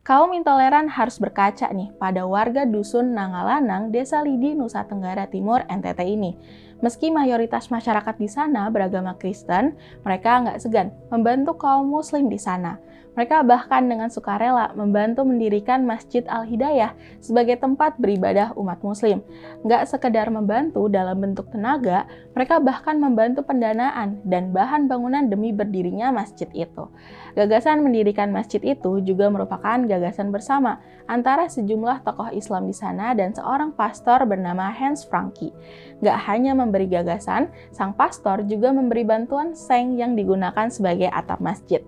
Kaum intoleran harus berkaca nih pada warga dusun Nangalanang, Desa Lidi, Nusa Tenggara Timur, NTT ini. Meski mayoritas masyarakat di sana beragama Kristen, mereka nggak segan membantu kaum muslim di sana. Mereka bahkan dengan sukarela membantu mendirikan Masjid Al-Hidayah sebagai tempat beribadah umat muslim. Nggak sekedar membantu dalam bentuk tenaga, mereka bahkan membantu pendanaan dan bahan bangunan demi berdirinya masjid itu. Gagasan mendirikan masjid itu juga merupakan gagasan bersama antara sejumlah tokoh Islam di sana dan seorang pastor bernama Hans Franky. Nggak hanya memberi gagasan, sang pastor juga memberi bantuan seng yang digunakan sebagai atap masjid.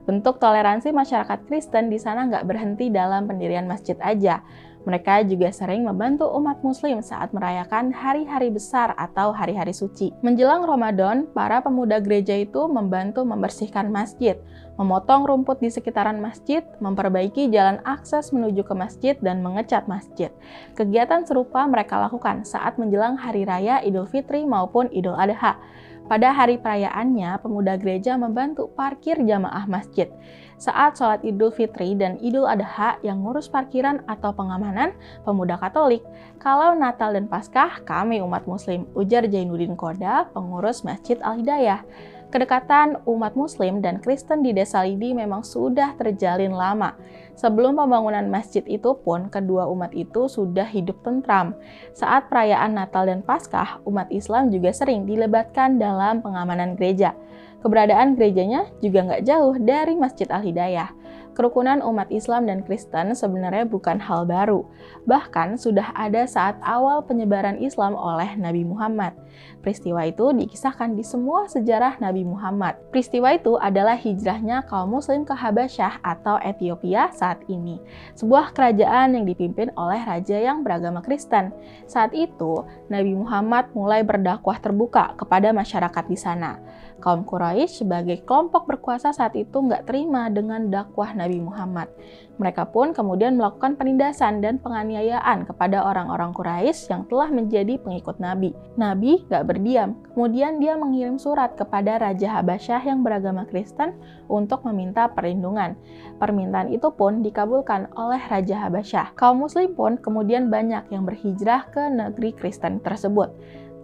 Bentuk toleransi masyarakat Kristen di sana nggak berhenti dalam pendirian masjid aja. Mereka juga sering membantu umat muslim saat merayakan hari-hari besar atau hari-hari suci. Menjelang Ramadan, para pemuda gereja itu membantu membersihkan masjid, memotong rumput di sekitaran masjid, memperbaiki jalan akses menuju ke masjid, dan mengecat masjid. Kegiatan serupa mereka lakukan saat menjelang Hari Raya Idul Fitri maupun Idul Adha. Pada hari perayaannya, pemuda gereja membantu parkir jamaah masjid. Saat sholat Idul Fitri dan Idul Adha yang ngurus parkiran atau pengamanan, pemuda Katolik. Kalau Natal dan Paskah, kami umat Muslim, ujar Jainuddin Koda, pengurus Masjid Al-Hidayah. Kedekatan umat Muslim dan Kristen di Desa Lidi memang sudah terjalin lama. Sebelum pembangunan masjid itu pun, kedua umat itu sudah hidup tentram. Saat perayaan Natal dan Paskah, umat Islam juga sering dilebatkan dalam pengamanan gereja. Keberadaan gerejanya juga nggak jauh dari Masjid Al-Hidayah. Kerukunan umat Islam dan Kristen sebenarnya bukan hal baru. Bahkan sudah ada saat awal penyebaran Islam oleh Nabi Muhammad. Peristiwa itu dikisahkan di semua sejarah Nabi Muhammad. Peristiwa itu adalah hijrahnya kaum muslim ke Habasyah atau Ethiopia saat ini. Sebuah kerajaan yang dipimpin oleh raja yang beragama Kristen. Saat itu, Nabi Muhammad mulai berdakwah terbuka kepada masyarakat di sana. Kaum Quraisy sebagai kelompok berkuasa saat itu nggak terima dengan dakwah Nabi Muhammad. Mereka pun kemudian melakukan penindasan dan penganiayaan kepada orang-orang Quraisy yang telah menjadi pengikut Nabi. Nabi nggak berdiam, kemudian dia mengirim surat kepada Raja Habasyah yang beragama Kristen untuk meminta perlindungan. Permintaan itu pun dikabulkan oleh Raja Habasyah. Kaum Muslim pun kemudian banyak yang berhijrah ke negeri Kristen tersebut.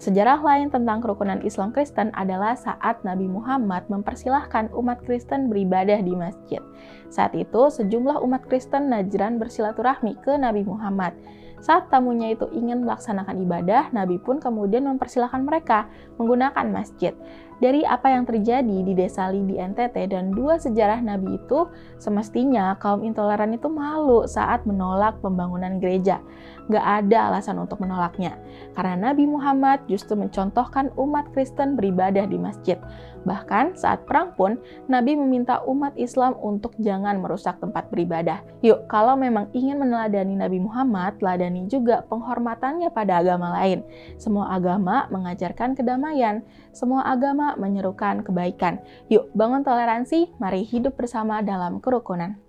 Sejarah lain tentang kerukunan Islam Kristen adalah saat Nabi Muhammad mempersilahkan umat Kristen beribadah di masjid. Saat itu, sejumlah umat Kristen Najran bersilaturahmi ke Nabi Muhammad. Saat tamunya itu ingin melaksanakan ibadah, Nabi pun kemudian mempersilahkan mereka menggunakan masjid. Dari apa yang terjadi di Desa Lidi NTT dan dua sejarah Nabi itu, semestinya kaum intoleran itu malu saat menolak pembangunan gereja. Nggak ada alasan untuk menolaknya, karena Nabi Muhammad justru mencontohkan umat Kristen beribadah di masjid. Bahkan saat perang pun, Nabi meminta umat Islam untuk jangan merusak tempat beribadah. Yuk, kalau memang ingin meneladani Nabi Muhammad, teladani juga penghormatannya pada agama lain. Semua agama mengajarkan kedamaian, semua agama menyerukan kebaikan. Yuk, bangun toleransi, mari hidup bersama dalam kerukunan.